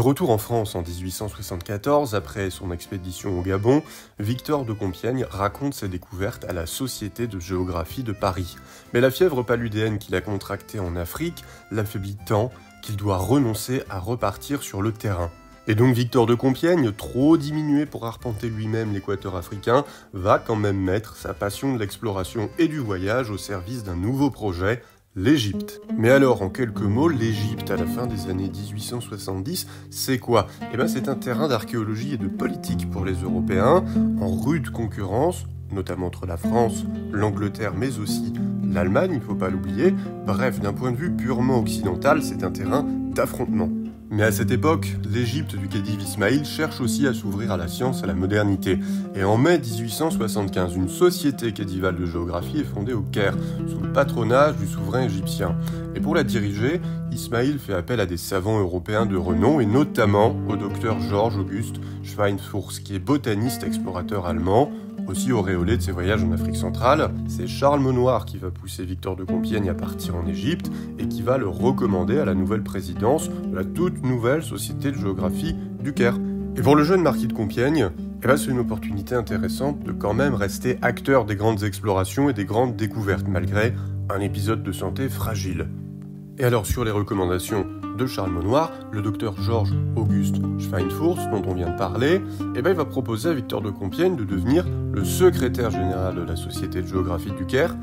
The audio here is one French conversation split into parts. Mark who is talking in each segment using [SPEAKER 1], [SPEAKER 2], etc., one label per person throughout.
[SPEAKER 1] retour en France en 1874, après son expédition au Gabon, Victor de Compiègne raconte ses découvertes à la Société de géographie de Paris. Mais la fièvre paludéenne qu'il a contractée en Afrique l'affaiblit tant qu'il doit renoncer à repartir sur le terrain. Et donc Victor de Compiègne, trop diminué pour arpenter lui-même l'équateur africain, va quand même mettre sa passion de l'exploration et du voyage au service d'un nouveau projet, l'Égypte. Mais alors, en quelques mots, l'Égypte à la fin des années 1870, c'est quoi ? C'est un terrain d'archéologie et de politique pour les Européens, en rude concurrence, notamment entre la France, l'Angleterre, mais aussi l'Allemagne, il ne faut pas l'oublier. Bref, d'un point de vue purement occidental, c'est un terrain d'affrontement. Mais à cette époque, l'Égypte du Khedive Ismaïl cherche aussi à s'ouvrir à la science, à la modernité. Et en mai 1875, une société khedivale de géographie est fondée au Caire, sous le patronage du souverain égyptien. Et pour la diriger, Ismaïl fait appel à des savants européens de renom, et notamment au docteur Georges-Auguste Schweinfurth, qui est botaniste explorateur allemand, aussi auréolé de ses voyages en Afrique centrale. C'est Charles Monnoir qui va pousser Victor de Compiègne à partir en Égypte et qui va le recommander à la nouvelle présidence de la toute nouvelle Société de géographie du Caire. Et pour le jeune marquis de Compiègne, c'est une opportunité intéressante de quand même rester acteur des grandes explorations et des grandes découvertes, malgré un épisode de santé fragile. Et alors sur les recommandations de Charles Monnoir, le docteur Georges-Auguste Schweinfurth, dont on vient de parler, il va proposer à Victor de Compiègne de devenir le secrétaire général de la Société de géographie du Caire,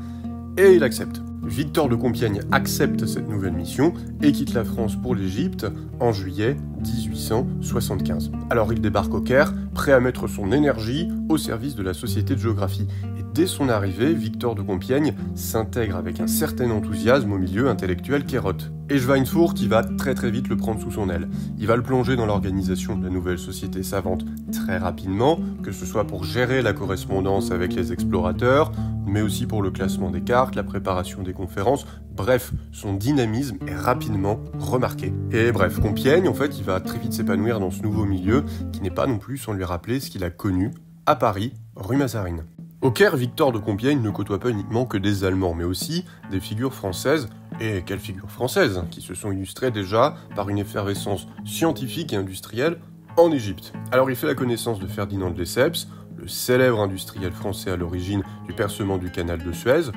[SPEAKER 1] et il accepte. Victor de Compiègne accepte cette nouvelle mission et quitte la France pour l'Égypte en juillet 1875. Alors il débarque au Caire, prêt à mettre son énergie au service de la Société de géographie. Et dès son arrivée, Victor de Compiègne s'intègre avec un certain enthousiasme au milieu intellectuel kairote. Et Schweinfurth, il va très vite le prendre sous son aile. Il va le plonger dans l'organisation de la nouvelle société savante très rapidement, que ce soit pour gérer la correspondance avec les explorateurs, mais aussi pour le classement des cartes, la préparation des conférences. Bref, son dynamisme est rapidement remarqué. Et bref, Compiègne, il va très vite s'épanouir dans ce nouveau milieu, qui n'est pas non plus sans lui rappeler ce qu'il a connu à Paris, rue Mazarine. Au Caire, Victor de Compiègne ne côtoie pas uniquement que des Allemands, mais aussi des figures françaises, et quelles figures françaises, qui se sont illustrées déjà par une effervescence scientifique et industrielle en Égypte. Alors il fait la connaissance de Ferdinand de Lesseps, le célèbre industriel français à l'origine du percement du canal de Suez,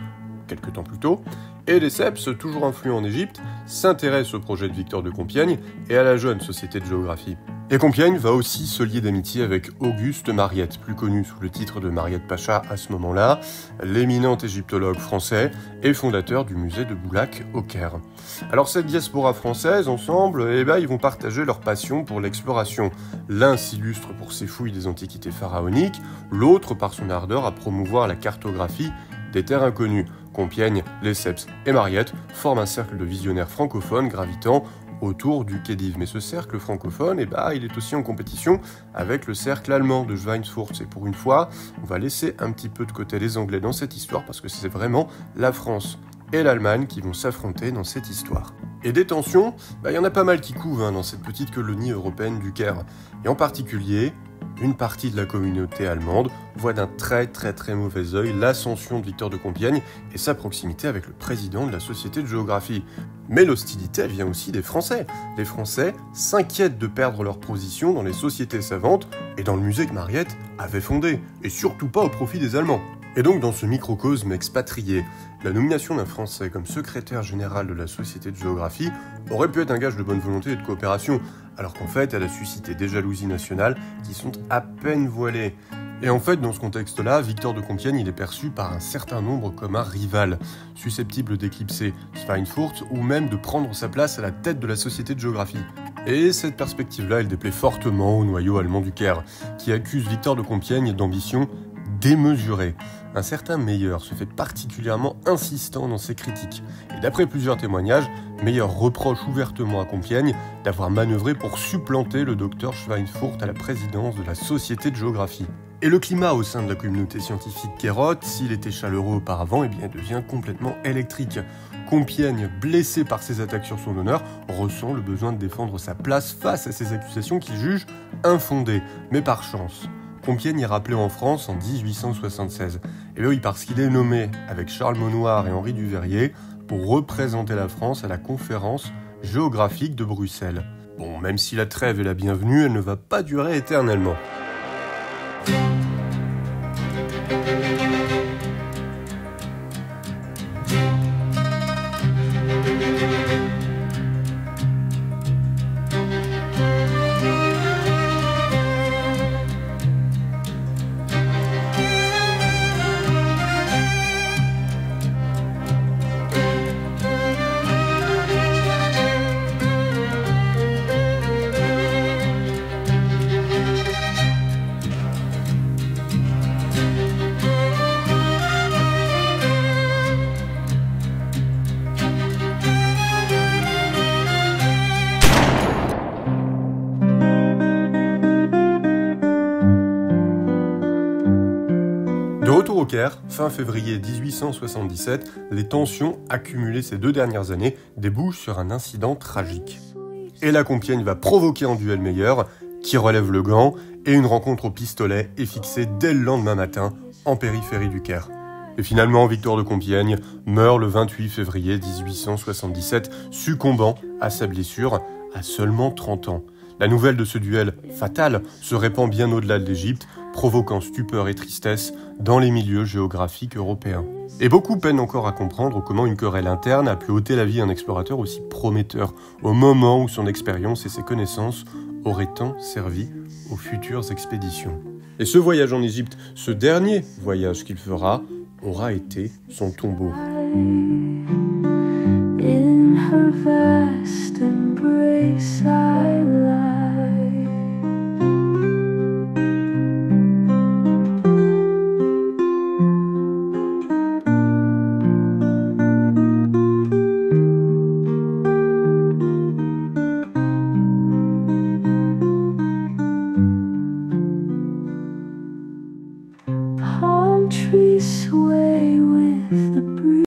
[SPEAKER 1] quelques temps plus tôt, et Lesseps, toujours influent en Égypte, s'intéresse au projet de Victor de Compiègne et à la jeune Société de géographie. Et Compiègne va aussi se lier d'amitié avec Auguste Mariette, plus connu sous le titre de Mariette Pacha à ce moment-là, l'éminent égyptologue français et fondateur du musée de Boulak au Caire. Alors cette diaspora française, ensemble, ils vont partager leur passion pour l'exploration. L'un s'illustre pour ses fouilles des antiquités pharaoniques, l'autre par son ardeur à promouvoir la cartographie des terres inconnues. Compiègne, Lesseps et Mariette forment un cercle de visionnaires francophones gravitant autour du Khedive. Mais ce cercle francophone, il est aussi en compétition avec le cercle allemand de Schweinfurth. Et pour une fois, on va laisser un petit peu de côté les Anglais dans cette histoire parce que c'est vraiment la France et l'Allemagne qui vont s'affronter dans cette histoire. Et des tensions, il y en a pas mal qui couvent dans cette petite colonie européenne du Caire. Et en particulier, une partie de la communauté allemande voit d'un très mauvais œil l'ascension de Victor de Compiègne et sa proximité avec le président de la Société de géographie. Mais l'hostilité, elle vient aussi des Français. Les Français s'inquiètent de perdre leur position dans les sociétés savantes et dans le musée que Mariette avait fondé, et surtout pas au profit des Allemands. Et donc dans ce microcosme expatrié, la nomination d'un Français comme secrétaire général de la Société de géographie aurait pu être un gage de bonne volonté et de coopération, alors qu'en fait elle a suscité des jalousies nationales qui sont à peine voilées. Et en fait, dans ce contexte-là, Victor de Compiègne il est perçu par un certain nombre comme un rival, susceptible d'éclipser Schweinfurth ou même de prendre sa place à la tête de la Société de géographie. Et cette perspective-là, elle déplaît fortement au noyau allemand du Caire, qui accuse Victor de Compiègne d'ambition démesurée. Un certain Meyer se fait particulièrement insistant dans ses critiques. Et d'après plusieurs témoignages, Meyer reproche ouvertement à Compiègne d'avoir manœuvré pour supplanter le docteur Schweinfurth à la présidence de la Société de géographie. Et le climat au sein de la communauté scientifique kairote, s'il était chaleureux auparavant, devient complètement électrique. Compiègne, blessé par ces attaques sur son honneur, ressent le besoin de défendre sa place face à ces accusations qu'il juge infondées. Mais par chance, Compiègne est rappelé en France en 1876. Et oui, parce qu'il est nommé, avec Charles Monnoir et Henri Duverrier, pour représenter la France à la conférence géographique de Bruxelles. Bon, même si la trêve est la bienvenue, elle ne va pas durer éternellement. De retour au Caire, fin février 1877, les tensions accumulées ces 2 dernières années débouchent sur un incident tragique. Et la Compiègne va provoquer un duel meilleur, qui relève le gant, et une rencontre au pistolet est fixée dès le lendemain matin, en périphérie du Caire. Et finalement, Victor de Compiègne meurt le 28 février 1877, succombant à sa blessure à seulement 30 ans. La nouvelle de ce duel fatal se répand bien au-delà de l'Égypte, provoquant stupeur et tristesse dans les milieux géographiques européens. Et beaucoup peinent encore à comprendre comment une querelle interne a pu ôter la vie à un explorateur aussi prometteur, au moment où son expérience et ses connaissances auraient tant servi aux futures expéditions. Et ce voyage en Égypte, ce dernier voyage qu'il fera, aura été son tombeau.
[SPEAKER 2] In her vast embrace,